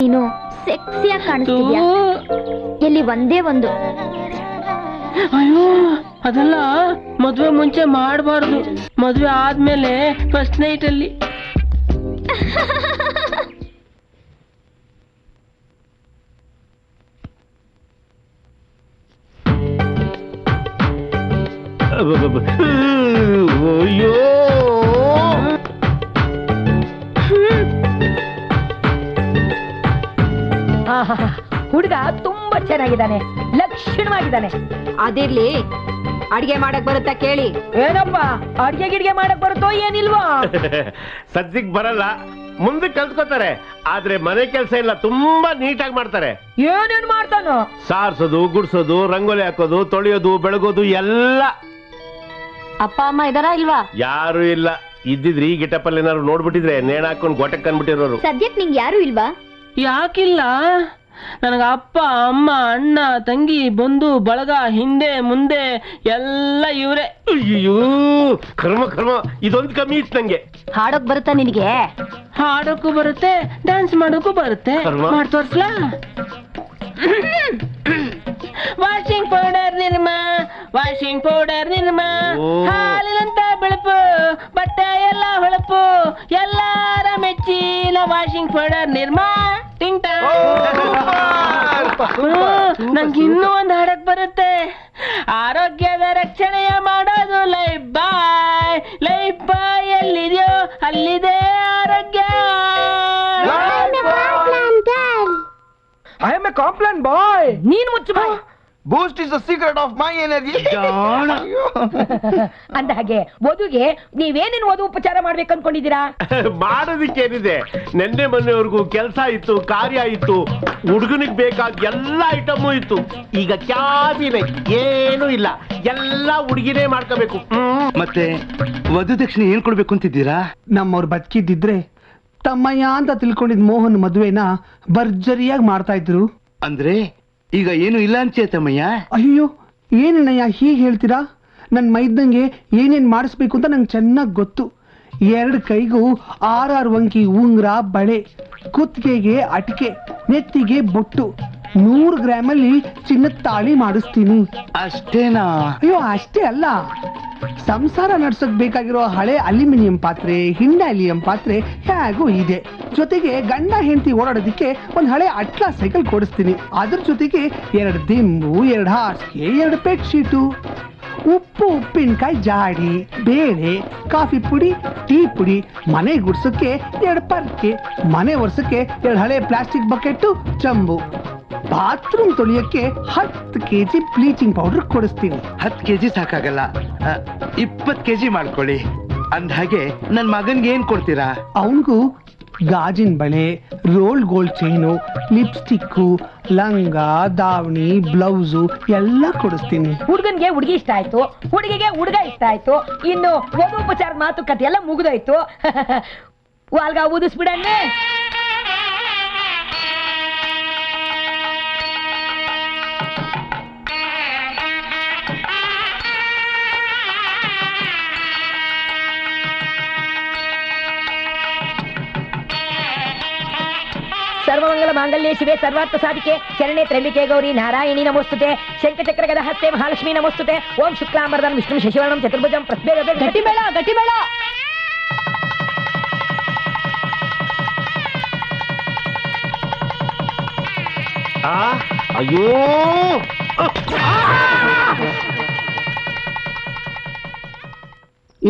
ನೀನು ಸೆಕ್ಸಿಯಾಗಿ ಕಾಣಿಸ್ತಿದ್ಯಾ. ಎಲ್ಲಿ ಒಂದೇ ಒಂದು. ಅಯ್ಯೋ ಅದೆಲ್ಲ ಮದ್ವೆ ಮುಂಚೆ ಮಾಡಬಾರ್ದು, ಮದ್ವೆ ಆದ್ಮೇಲೆ ಫಸ್ಟ್ ನೈಟ್ ಅಲ್ಲಿ. ಅಯ್ಯೋ ಹುಡುಗ ತುಂಬಾ ಚೆನ್ನಾಗಿದ್ದಾನೆ, ಲಕ್ಷಣವಾಗಿದ್ದಾನೆ. ಅದಿರ್ಲಿ, ಅಡ್ಗೆ ಮಾಡಕ್ ಬರುತ್ತಾ ಕೇಳಿ. ಏನಪ್ಪ ಅಡ್ಗೆ ಗಿಡ್ಗೆ ಮಾಡಕ್ ಬರುತ್ತೋ ಏನಿಲ್ವಾ? ಸದ್ಯಕ್ ಬರಲ್ಲ, ಮುಂದೆ ಕಲ್ತ್ಕೋತಾರೆ. ಆದ್ರೆ ಮನೆ ಕೆಲಸ ಇಲ್ಲ, ತುಂಬಾ ನೀಟಾಗಿ ಮಾಡ್ತಾರೆ. ಏನೇನ್ ಮಾಡ್ತಾನೋ? ಸಾರ್ಸೋದು, ಗುಡ್ಸೋದು, ರಂಗೋಲಿ ಹಾಕೋದು, ತೊಳೆಯೋದು, ಬೆಳಗೋದು ಎಲ್ಲ. ಅಪ್ಪ ಅಮ್ಮ ಇದಾರಾ ಇಲ್ವಾ? ಯಾರು ಇಲ್ಲ. ಇದ್ದಿದ್ರಿ ಈ ಗೆಟಪ್ಪಲ್ಲಿ ಏನಾದ್ರು ನೋಡ್ಬಿಟ್ಟಿದ್ರೆ ನೇಣ ಹಾಕೊಂಡು ಗೊಟಕ್ ಅನ್ಬಿಟ್ಟಿರೋರು. ಸದ್ಯಕ್ ನಿಂಗೆ ಯಾರು ಇಲ್ವಾ? ಯಾಕಿಲ್ಲ, ನನಗ ಅಪ್ಪ ಅಮ್ಮ ಅಣ್ಣ ತಂಗಿ ಬಂಧು ಬಳಗ ಹಿಂದೆ ಮುಂದೆ ಎಲ್ಲ ಇವ್ರೆ. ಅಯ್ಯೋ ಕರ್ಮ ಕರ್ಮ, ಇದೊಂದು ಕಮ್ಮಿ ಇತ್ತು ನಂಗೆ. ಹಾಡೋಕ್ ಬರುತ್ತಾ ನಿನಗೆ? ಹಾಡೋಕ್ಕೂ ಬರುತ್ತೆ, ಡ್ಯಾನ್ಸ್ ಮಾಡೋಕ್ಕೂ ಬರುತ್ತೆ. ಮಾಡಿ ತೋರ್ಸ್ಲಾ? Washing powder Nirma, washing powder Nirma, ಹಾಲಿನಂತ ಬೆಳಪು, ಬಟ್ಟೆ ಎಲ್ಲ ಹೊಳಪು, ಎಲ್ಲಾರ ಮೆಚ್ಚಿನ ವಾಷಿಂಗ್ ಪೌಡರ್ ನಿರ್ಮಾ. ಟಿಂಗ್ ಟಾಂಗ್. ನಂಗೆ ಇನ್ನೂ ಒಂದು ಹಾಡಕ್ ಬರುತ್ತೆ. ಆರೋಗ್ಯದ ರಕ್ಷಣೆಯ ಮಾಡೋದು ಲೈಫ್ ಬಾಯ್, ಲೈಫ್ ಬಾಯ್ ಎಲ್ಲಿದೆಯೋ ಅಲ್ಲಿದೆ ಆರೋಗ್ಯ. I am a Complan boy. ನೀನ್ ಮುಚ್ಚು ಬಾಯ್. Boost is the secret of my energy. ಅಂದ ಹಾಗೆ ವಧುಗೆ ನೀವೇನೇನು ವಧು ಉಪಚಾರ ಮಾಡ್ಬೇಕು ಅನ್ಕೊಂಡಿದ್ದೀರಾ? ಮಾಡೋದಕ್ಕೇನಿದೆ, ನೆನ್ನೆ ಮೊನ್ನೆವರೆಗೂ ಕೆಲಸ ಇತ್ತು, ಕಾರ್ಯ ಇತ್ತು, ಹುಡುಗನಿಗೆ ಬೇಕಾದ ಎಲ್ಲ ಐಟಮು ಇತ್ತು. ಈಗ ಕ್ಯಾಬಿನೆ ಏನೂ ಇಲ್ಲ, ಎಲ್ಲ ಹುಡುಗಿನೇ ಮಾಡ್ಕೋಬೇಕು. ಮತ್ತೆ ವಧು ದಕ್ಷಿಣೆ ಏನ್ ಕೊಡ್ಬೇಕು ಅಂತಿದ್ದೀರಾ? ನಮ್ಮವ್ರು ಬದುಕಿದ್ದಿದ್ರೆ ತಮ್ಮಯ್ಯ ಅಂತ ತಿಳ್ಕೊಂಡಿದ್ ಮೋಹನ್ ಮದುವೆನ ಭರ್ಜರಿಯಾಗಿ ಮಾಡ್ತಾ ಇದ್ರು. ಅಂದ್ರೆ ಈಗ ಏನು ಇಲ್ಲ ಅಂಚೇತಮ್ಮಯ್ಯ? ಅಯ್ಯೋ ಏನಣ್ಣಯ್ಯ ಹೀಗೆ ಹೇಳ್ತೀರಾ? ನನ್ನ ಮೈದ್ದಂಗೆ ಏನೇನ್ ಮಾಡಿಸ್ಬೇಕು ಅಂತ ನಂಗೆ ಚೆನ್ನಾಗಿ ಗೊತ್ತು. 2 ಕೈಗೂ 6 ವಂಕಿ ಉಂಗ್ರ, ಬಳೆ, ಕುತ್ತಿಗೆಗೆ ಅಟಿಕೆ, ನೆತ್ತಿಗೆ ಬೊಟ್ಟು, 100 ಗ್ರಾಮಲ್ಲಿ ಚಿನ್ನದ ತಾಳಿ ಮಾಡಿಸ್ತೀನಿ. ಅಷ್ಟೇನಾ? ಅಯ್ಯೋ ಅಷ್ಟೇ ಅಲ್ಲ, ಸಂಸಾರ ನಡ್ಸಕ್ ಬೇಕಾಗಿರೋ ಹಳೆ ಅಲ್ಯೂಮಿನಿಯಂ ಪಾತ್ರೆ, ಹಿಂಡಾಲಿಯಂ ಪಾತ್ರೆ ಹೇಗೂ ಇದೆ. ಜೊತೆಗೆ ಗಂಡ ಹೆಂಡತಿ ಓಡಾಡೋದಿಕ್ಕೆ ಒಂದು ಹಳೆ ಅಟ್ಲಾ ಸೈಕಲ್ ಕೊಡಿಸ್ತೀನಿ. ಅದ್ರ ಜೊತೆಗೆ 2 ದಿಂಬು, 2 ಹಾಸಿಗೆ, 2 ಬೆಡ್ ಶೀಟು, ಉಪ್ಪು ಉಪ್ಪಿನಕಾಯಿ ಜಾಡಿ, ಬೇಳೆ, ಕಾಫಿ ಪುಡಿ, ಟೀ ಪುಡಿ, ಮನೆ ಗುಡ್ಸೋಕ್ಕೆ 2 ಪರ್ಕೆ, ಮನೆ ಒರ್ಸಕ್ಕೆ 2 ಹಳೆ ಪ್ಲಾಸ್ಟಿಕ್ ಬಕೆಟ್ಟು, ಚಂಬು, ಬಾತ್ರೂಮ್ ತೊಳಿಯಕ್ಕೆ 10 kg ಬ್ಲೀಚಿಂಗ್ ಪೌಡರ್ ಕೊಡಿಸ್ತೀನಿ. 10 kg ಸಾಕಾಗಲ್ಲ, 20 kg ಮಾಡ್ಕೊಳ್ಳಿ. ಅಂದ ಹಾಗೆ ನನ್ ಮಗನ್ಗೆ ಏನ್ ಕೊಡ್ತೀರಾ? ಅವನಿಗೂ ಗಾಜಿನ ಬಳೆ, ರೋಲ್ಡ್ ಗೋಲ್ಡ್ ಚೈನು, ಲಿಪ್ಸ್ಟಿಕ್ಕು, ಲಂಗ, ದಾವಣಿ, ಬ್ಲೌಸು ಎಲ್ಲ ಕೊಡಿಸ್ತೀನಿ. ಹುಡುಗನ್ಗೆ ಹುಡುಗಿ ಇಷ್ಟ ಆಯ್ತು, ಹುಡುಗಿಗೆ ಹುಡುಗ ಇಷ್ಟ ಆಯ್ತು, ಇನ್ನು ವಧು ಉಪಚಾರ ಮಾತುಕತೆ ಎಲ್ಲ ಮುಗಿದೋಯ್ತು. ವಾಲ್ಗ ಊದಿಸ್ಬಿಡನ್ನೇ. ಸರ್ವಮಂಗಲ ಮಾಂಗಲ್ಯೇ ಶಿವೆ ಸರ್ವಾರ್ಥ ಸಾಧಿಕೆ ಶರಣೆ ತ್ರ್ಯಂಬಿಕೆ ಗೌರಿ ನಾರಾಯಣಿ ನಮೋಸ್ತುತೆ ಶಂಖಚಕ್ರ ಗದ ಹಸ್ತೆ ಮಹಾಲಕ್ಷ್ಮಿ ನಮೋಸ್ತುತೆ ಓಂ ಶುಕ್ಲಾಂಬರಧರಂ ವಿಷ್ಣು ಶಶಿವರ್ಣಂ ಚತುರ್ಭುಜಂ ಪ್ರಸ್ಮೇರ ಗಟ್ಟಿ ಮೇಳ ಗಟ್ಟಿ ಮೇಳ. ಅಯ್ಯೋ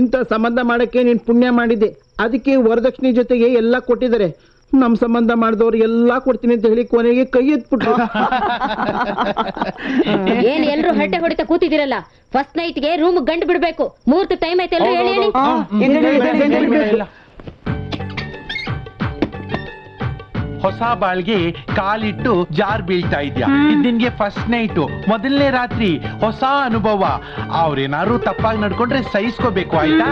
ಇಂಥ ಸಂಬಂಧ ಮಾಡಕ್ಕೆ ನೀನ್ ಪುಣ್ಯ ಮಾಡಿದೆ. ಅದಕ್ಕೆ ವರದಕ್ಷಿಣೆ ಜೊತೆಗೆ ಎಲ್ಲ ಕೊಟ್ಟಿದ್ದಾರೆ. ನಮ್ ಸಂಬಂಧ ಮಾಡಿದವ್ರು ಎಲ್ಲಾ ಕೊಡ್ತೀನಿ ಅಂತ ಹೇಳಿ ಕೊನೆಗೆ ಕೈ ಎತ್ಬಿಟ್ರು. ಏನ್ ಎಲ್ರು ಹರಟೆ ಹೊಡಿತಾ ಕೂತಿದಿರಲ್ಲ? ಫಸ್ಟ್ ನೈಟ್ಗೆ ರೂಮ್ ಗಂಡು ಬಿಡ್ಬೇಕು. ಮುಹೂರ್ತ ಟೈಮ್ ಐತೆ ಎಲ್ರು ಹೇಳಿ ಹೇಳಿ. ಹೊಸ ಬಾಳ್ಗೆ ಕಾಲಿಟ್ಟು ಜಾರ್ ಬೀಳ್ತಾ ಇದ್ಯಾ? ಇದು ನಿನ್ಗೆ ಫಸ್ಟ್ ನೈಟು, ಮೊದಲನೇ ರಾತ್ರಿ, ಹೊಸ ಅನುಭವ. ಅವ್ರೇನಾದ್ರು ತಪ್ಪಾಗಿ ನಡ್ಕೊಂಡ್ರೆ ಸಹಿಸ್ಕೋಬೇಕು, ಆಯ್ತಾ?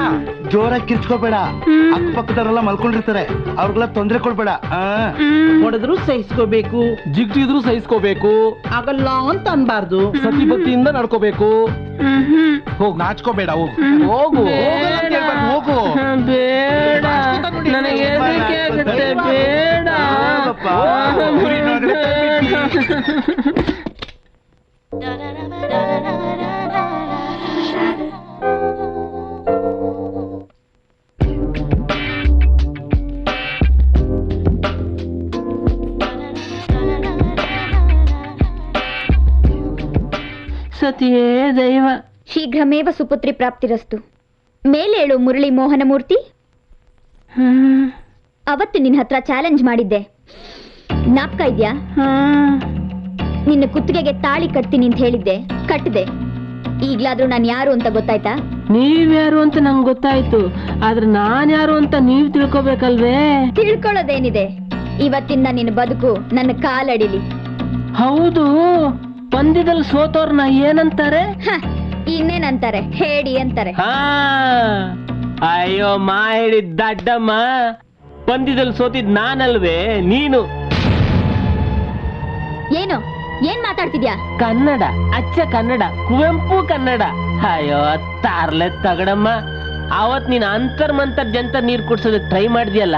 ಜೋರಾಗಿ ಕಿರ್ಚ್ಕೋಬೇಡ, ಅಕ್ಕಪಕ್ಕದವರೆಲ್ಲ ಮಲ್ಕೊಂಡಿರ್ತಾರೆ, ಅವ್ರಿಗೆಲ್ಲ ತೊಂದ್ರೆ ಕೊಡ್ಬೇಡ. ಹೊಡೆದ್ರು ಸಹಿಸ್ಕೋಬೇಕು, ಜಿಗ್ಟಿದ್ರು ಸಹಿಸ್ಕೋಬೇಕು, ಆಗಲ್ಲ ಅಂತ ಅನ್ಬಾರ್ದು. ಸತಿ ಭಕ್ತಿಯಿಂದ ನಡ್ಕೋಬೇಕು. ಹೋಗ್ ನಾಚ್ಕೋಬೇಡ, ಹೋಗು ಹೋಗು. ಹೋಗು. ಬೇಡ, ನನಗೆ ಹೆದರಿಕೆ ಆಗುತ್ತೆ, ಬೇಡ. ಸತಿಯೇ ದೈವ. ಶೀಘ್ರಮೇವ ಸುಪುತ್ರಿ ಪ್ರಾಪ್ತಿರಸ್ತು. ಮೇಲೇಳು ಮುರಳಿ ಮೋಹನ ಮೂರ್ತಿ. ಅವತ್ತು ನಿನ್ನ ಹತ್ರ ಚಾಲೆಂಜ್ ಮಾಡಿದ್ದೆ, ಜ್ಞಾಪಕ ಇದ್ಯಾ? ನಿನ್ನ ಕುತ್ತಿಗೆಗೆ ತಾಳಿ ಕಟ್ತೀನಿ ಅಂತ ಹೇಳಿದ್ದೆ, ಕಟ್ಟಿದೆ. ಈಗ್ಲಾದ್ರೂ ನಾನು ಯಾರು ಅಂತ ಗೊತ್ತಾಯ್ತಾ? ನೀವ್ಯಾರು ಅಂತ ನಂಗೆ ಗೊತ್ತಾಯ್ತು, ಆದ್ರೆ ನಾನ್ ಯಾರು ಅಂತ ನೀವ್ ತಿಳ್ಕೊಬೇಕಲ್ವೇ? ತಿಳ್ಕೊಳ್ಳೋದೇನಿದೆ, ಇವತ್ತಿಂದ ನಿನ್ನ ಬದುಕು ನನ್ನ ಕಾಲಡಿಲಿ. ಹೌದು, ಪಂದ್ಯದಲ್ಲಿ ಸೋತೋರ್ನ ಏನಂತಾರೆ? ಇನ್ನೇನಂತಾರೆ, ಹೇಳಿ ಅಂತಾರೆ. ಅಯ್ಯೋ ಮಾ ಹೇಳಿದ್ ದಡ್ಡಮ್ಮ, ಪಂದ್ಯದಲ್ಲಿ ಸೋತಿದ್ ನಾನಲ್ವೇ, ನೀನು. ಏನು ಏನ್ ಮಾತಾಡ್ತಿದ್ಯಾ? ಕನ್ನಡ, ಅಚ್ಚ ಕನ್ನಡ, ಕುವೆಂಪು ಕನ್ನಡ. ಅಯ್ಯೋ ತಾರ್ಲೆ ತಗಡಮ್ಮ, ಅವತ್ ನೀನ್ ಅಂತರ್ ಜಂತರ್ ನೀರ್ ಕುಡ್ಸೋದಕ್ಕೆ ಟ್ರೈ ಮಾಡಿದ್ಯಲ್ಲ,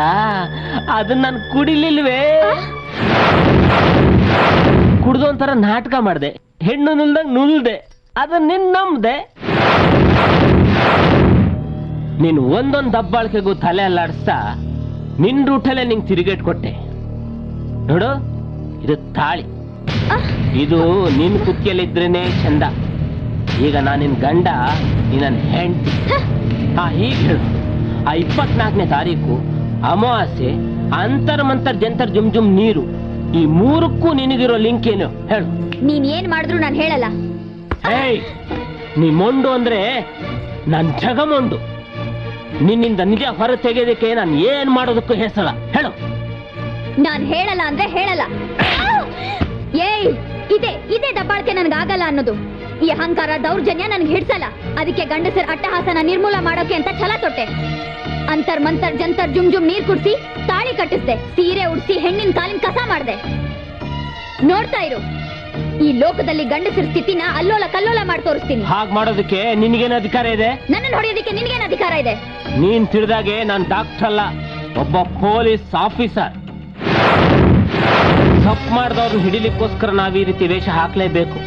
ಅದನ್ನ ನಾನು ಕುಡಿಲಿಲ್ವೇ. ಕುಡ್ದು ಒಂಥರ ನಾಟಕ ಮಾಡ್ದೆ, ಹೆಣ್ಣು ನುಲ್ದಂಗ್ ನುಲ್ದೆ, ಅದನ್ನ ನಿನ್ ನಂಬ್ದೆ. ನೀನ್ ಒಂದೊಂದ್ ದಬ್ಬಾಳಿಕೆಗೂ ತಲೆ ಅಲ್ಲಾಡಿಸ್ತಾ ನಿನ್ ರೂಟಲ್ಲೇ ನಿಂಗೆ ತಿರುಗೇಟ್ ಕೊಟ್ಟೆ ನೋಡು. ಇದು ತಾಳಿ, ಇದು ನಿನ್ ಕುತ್ತಿಗೆಯಲ್ಲಿದ್ರೇನೆ ಚಂದ. ಈಗ ನಾನು ನಿನ್ ಗಂಡ, ನೀ ನನ್ನ ಹೆಂಡತಿ. ಹೀಗೆ ಹೇಳು, ಆ 24ನೇ ತಾರೀಕು ಅಮಾವಾಸ್ಯೆ, ಅಂತರ್ ಜಂತರ್ ಜುಮ್ ಜುಮ್ ನೀರು, ಈ ಮೂರಕ್ಕೂ ನಿನಗಿರೋ ಲಿಂಕ್ ಏನು ಹೇಳು? ನೀನ್ ಏನ್ ಮಾಡಿದ್ರು ನಾನು ಹೇಳಲ್ಲ. ನೀ ಮೊಂಡು ಅಂದ್ರೆ ನನ್ ಜಗಮೊಂಡು. ನಿನ್ನಿಂದ ನಿಜ ಹೊರ ತೆಗೆಯೋದಕ್ಕೆ ನಾನು ಏನ್ ಮಾಡೋದಕ್ಕೂ ಹೆಸರ ಹೇಳು. ನಾನ್ ಹೇಳಲ್ಲ ಅಂದ್ರೆ ಹೇಳಲ್ಲ. ಏಯ್, ಇದೇ ದಬ್ಬಾಳಿಕೆ ನನ್ಗಾಗಲ್ಲ ಅನ್ನೋದು. ಈ ಅಹಂಕಾರ ದೌರ್ಜನ್ಯ ನನ್ಗೆ ಹಿಡ್ಸಲ್ಲ. ಅದಕ್ಕೆ ಗಂಡಸರ ಅಟ್ಟಹಾಸನ ನಿರ್ಮೂಲ ಮಾಡೋಕೆ ಅಂತ ಛಲ ತೊಟ್ಟೆ. ಅಂತರ್ ಜಂತರ್ ಜುಮ್ ಜುಮ್ ನೀರ್ ಕುಡ್ಸಿ ತಾಳಿ ಕಟ್ಟಿಸ್ದೆ, ಸೀರೆ ಉಡ್ಸಿ ಹೆಣ್ಣಿನ ಕಾಲಿನ ಕಸ ಮಾಡ್ದೆ. ನೋಡ್ತಾ ಇರು, ಈ ಲೋಕದಲ್ಲಿ ಗಂಡಸರ ಸ್ಥಿತಿನ ಅಲ್ಲೋಲ ಕಲ್ಲೋಲ ಮಾಡಿ ತೋರಿಸ್ತೀನಿ. ಹಾಗೆ ಮಾಡೋದಕ್ಕೆ ನಿನ್ಗೇನು ಅಧಿಕಾರ ಇದೆ? ನನ್ನನ್ನು ಹೊಡೆಯೋದಕ್ಕೆ ನಿನ್ಗೇನು ಅಧಿಕಾರ ಇದೆ? ನೀನ್ ತಿಳಿದಾಗೆ ನಾನು ಡಾಕ್ಟರ್ ಅಲ್ಲ, ಒಬ್ಬ ಪೊಲೀಸ್ ಆಫೀಸರ್. ತಪ್ಪು ಮಾಡಿದವ್ರನ್ನ ಹಿಡಿಲಿಕ್ಕೋಸ್ಕರ ನಾವ್ ಈ ರೀತಿ ವೇಷ ಹಾಕ್ಲೇಬೇಕು.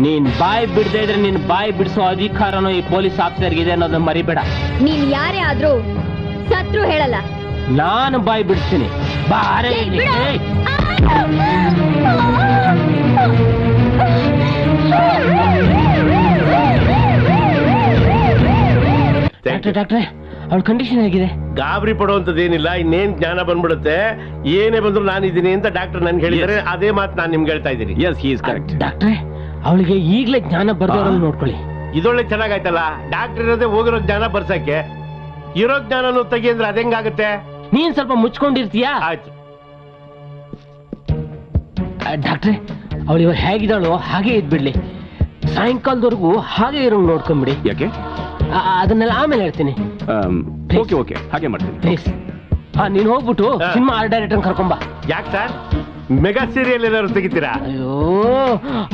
ನೀನ್ ಬಾಯಿ ಬಿಡದೆ ಇದ್ರೆ ನಿನ್ ಬಾಯಿ ಬಿಡಿಸೋ ಅಧಿಕಾರನೂ ಈ ಪೊಲೀಸ್ ಆಫೀಸರ್ಗಿದೆ ಅನ್ನೋದನ್ನ ಮರಿಬೇಡ. ನೀನ್ ಯಾರೇ ಆದ್ರೂ ಸತ್ರು ಹೇಳಲ್ಲ. ನಾನು ಬಾಯಿ ಬಿಡಿಸ್ತೀನಿ. ಬಾರೆ ಡಾಕ್ಟ್ರೆ, ಅವಳ ಕಂಡೀಷನ್ ಹೇಗಿದೆ? ಗಾಬರಿ ಪಡುವಂತದ್ದೇನಿಲ್ಲ, ಇನ್ನೇನ್ ಜ್ಞಾನ ಬಂದ್ಬಿಡುತ್ತೆ. ಏನೇ ಬಂದ್ರು ನಾನಿದ್ದೀನಿ ಅಂತ ಡಾಕ್ಟರ್ ನನ್ಗೆ ಹೇಳಿದರೆ, ಅದೇ ಮಾತು ನಾನು ನಿಮ್ಗೆ ಹೇಳ್ತಾ ಇದ್ದೀನಿ. Yes, he is correct. ಡಾಕ್ಟ್ರೆ, ಅವಳಿಗೆ ಈಗಲೇ ಜ್ಞಾನ ಬರ್ದವ್ರನ್ನ ನೋಡ್ಕೊಳ್ಳಿ. ಇದೊಳ್ಳೆ ಚೆನ್ನಾಗಾಯ್ತಲ್ಲ, ಡಾಕ್ಟರ್ ಇರೋದೇ ಹೋಗಿರೋ ಜ್ಞಾನ ಬರ್ಸಕ್ಕೆ. ಇರೋ ಜ್ಞಾನನು ತೆಗಿ ಅಂದ್ರೆ ಅದೆಂಗಾಗುತ್ತೆ? ನೀನ್ ಸ್ವಲ್ಪ ಮುಚ್ಕೊಂಡಿರ್ತೀಯಾ? ಆಯ್ತು ಡಾಕ್ಟ್ರೆ, ಅವಳು ಇವಾಗ ಹೇಗಿದ್ದಾಳು ಹಾಗೆ ಇದ್ಬಿಡ್ಲಿ. ಸಾಯಂಕಾಲದವರೆಗೂ ಹಾಗೆ ಇರೋಂಗ್ ನೋಡ್ಕೊಂಬಿಡಿ. ಯಾಕೆ? ಅದನ್ನೆಲ್ಲ ಆಮೇಲೆ ಹೇಳ್ತೀನಿ. ಓಕೆ ಓಕೆ, ಹಾಗೆ ಮಾಡ್ತೀನಿ ಪ್ಲೀಸ್. ನೀನ್ ಹೋಗ್ಬಿಟ್ಟು ಸಿನಿಮಾ ಆರ್ಟ್ ಡೈರೆಕ್ಟರ್ ಕರ್ಕೊಂಬ. ಯಾಕೆ ಸರ್, ಮೆಗಾ ಸೀರಿಯಲ್ ಏನಾದ್ರು ತೆಗಿತೀರಾ? ಅಯ್ಯೋ,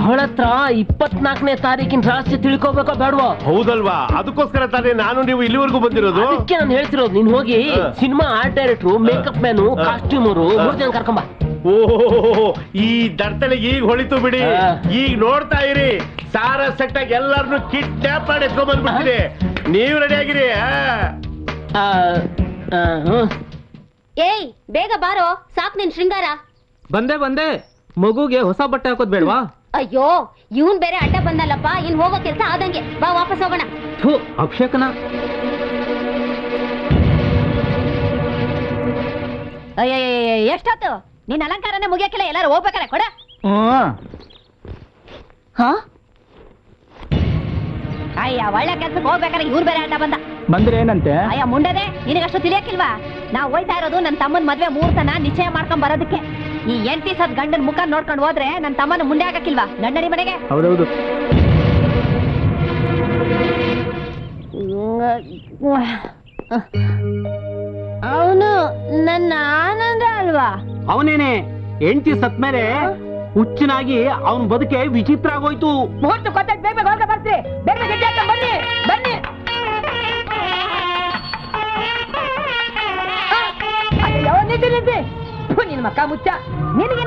ಅವಳ ಹತ್ರ 24ನೇ ತಾರೀಕಿನ ರಹಸ್ಯ ತಿಳ್ಕೋಬೇಕೋ ಬೇಡವೋ? ಹೌದಲ್ವಾ, ಅದಕ್ಕೋಸ್ಕರ ತಾನೇ ನಾನು ನೀವು ಇಲ್ಲಿವರೆಗೂ ಬಂದಿರೋದು. ಅದಕ್ಕೆ ನಾನು ಹೇಳ್ತಿರೋದು, ನೀನ್ ಹೋಗಿ ಸಿನಿಮಾ ಆರ್ಟ್ ಡೈರೆಕ್ಟ್ರು, ಮೇಕಪ್ ಮ್ಯಾನು, ಕಾಸ್ಟ್ಯೂಮರು 3 ಜನ ಕರ್ಕೊಂಬ. ಓಹೋ, ಈ ದರ್ತಲೆ ಈಗ ಹೊಳಿತು ಬಿಡಿ. ಈಗ ನೋಡ್ತಾ ಇರಿ, ಸಾರ ಸೆಟ್ ಆಗಿ ಎಲ್ಲಾರನ್ನು ಕಿಡ್ನಾಪ್ ಮಾಡಿ ಎತ್ಕೊಂಡ್ ಬಂದ್ಬಿಡ್ತೀನಿ. ನೀವು ರೆಡಿ ಆಗಿರಿ. ಏಯ್, ಬೇಗ ಬಾರೋ, ಸಾಕ್ ನಿನ್ ಶೃಂಗಾರ. ಬಂದೆ. ಮಗುಗೆ ಹೊಸ ಬಟ್ಟೆ ಹಾಕೋದ್ ಬೇಡವಾ? ಅಯ್ಯೋ, ಇವನ್ ಬೇರೆ ಅಡ್ಡ ಬಂದಲ್ಲಪ್ಪ. ಇನ್ ಹೋಗೋ ಕೆಲ್ಸ ಆದಂಗೆ. ಬಾ, ವಾಪಸ್ ಹೋಗೋಣ. ಅಭಿಷೇಕನ ಎಷ್ಟೊತ್ತು ನಿನ್ ಅಲಂಕಾರನೇ ಮುಗಿಯಕ್ಕಿಲ್ಲ, ಎಲ್ಲಾರು ಹೋಗ್ಬೇಕಲ್ಲ ಕೊಡ. ಅಯ್ಯ, ಒಳ್ಳೆ ಕೆಲ್ಸಕ್ಕೆ ಹೋಗ್ಬೇಕಾರೆ ಇವ್ರು ಬೇರೆ ಅಡ್ಡ ಬಂದ್ರೆ ಏನಂತೆ? ಅಯ್ಯ ಮುಂಡದೆ, ನಿನಗಷ್ಟು ತಿಳಿಯಕ್ಕಿಲ್ವಾ? ನಾವ್ ಹೋಯ್ತಾ ಇರೋದು ನನ್ನ ತಮ್ಮನ ಮದ್ವೆ ಮುಹೂರ್ತನ ನಿಶ್ಚಯ ಮಾಡ್ಕೊಂಡ್ ಬರೋದಕ್ಕೆ. ಈ 8 ದಿವಸದ ಗಂಡನ ಮುಖ ನೋಡ್ಕೊಂಡು ಹೋದ್ರೆ ನನ್ನ ತಮ್ಮನ ಮುಂದೆ ಆಗಕ್ಕಿಲ್ವಾ? ನನ್ನಡಿ ಮನೆಗೆ. ಹೌದೌದು. ಅವನು ನನ್ನ ಆನಂದ ಅಲ್ವಾ? ಅವನೇನೆ. 8 ದಿವಸ ಸತ್ಮೇಲೆ ಹುಚ್ಚನಾಗಿ ಅವನ್ ಬದುಕೆ ವಿಚಿತ್ರ ಆಗೋಯ್ತು. ಮುಹೂರ್ತ ಗೊತ್ತಾಯ್ತು, ಬೇಗ ಬೇಗ ಬರ್ತೀರಿ. ಬೇಗ ಗಟ್ಟಿ ಹಾಕ್ಕೊಂಡು ಬನ್ನಿ ಬನ್ನಿ. ಅಯ್ಯೋ, ನಿಂತಿ ಮಕ್ಕ ಮುಚ್ಚ ನಿನಗೇನೆ